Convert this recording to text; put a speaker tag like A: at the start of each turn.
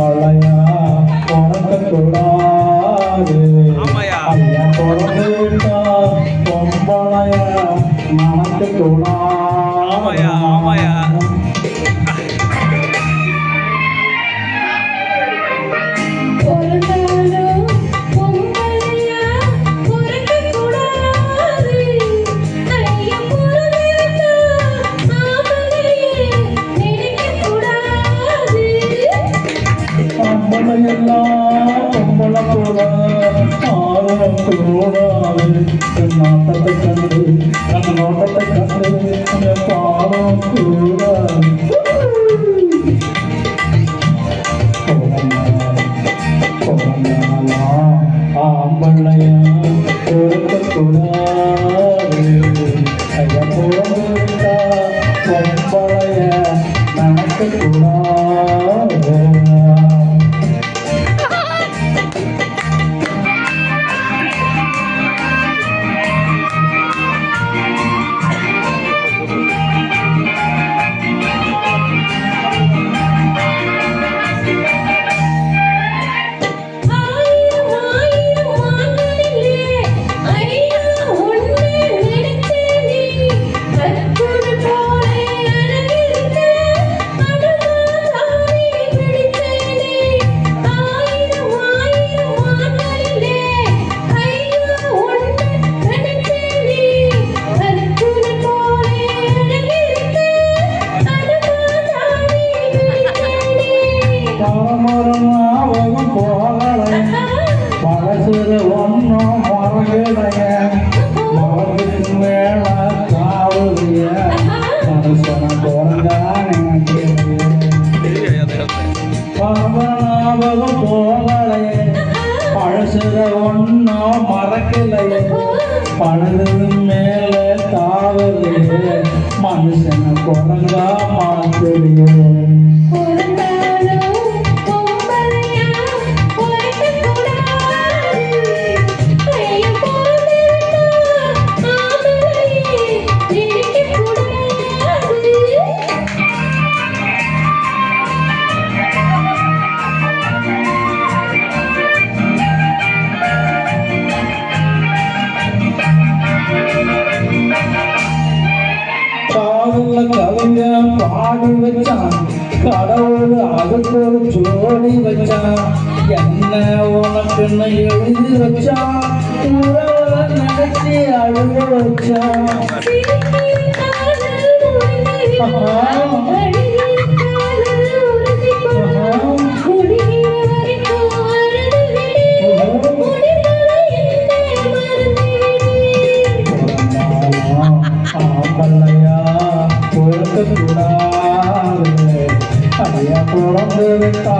A: ஆம்பளையா பிறக்கக்கூடாது. ஐயா பிறந்து விட்டா பொம்பளையா மணக்கக்கூடாது. எல்லாம் பொம்பளை கூட ஆழக்கூடாது. நாட்டத்தை கண்டு அந்த நோட்டத்தை கண்டு அந்த பாடம் கூடாது. ஆம்பளையா பொறுக்கக்கூடாது. ஐயா பொறுத்தா பொம்பளைய நினைக்கக்கூடாது. மரமரமாவும் போகலை பழசுல ஒன்றும் மறக்கலைய மரத்துக்கு மேல காவலிய மனுஷன பிறந்தானே பரமநாபகம் போகலை பழசுல ஒன்றும் மறக்கலைய பழதுக்கு மேல காவலிய மனுஷன பிறந்தா மாத்தலையே. கவிஞ பாடி வச்சான் கடவுள் அதுக்கு ஒரு ஜோடி வச்சான். என்ன உனக்குன்னு எழுதி வச்சான் உறவை நினைச்சி அழுக வச்சான். ஆம்பளையா பொறுக்கக்கூடாது. ஐயா பிறந்து விட்டா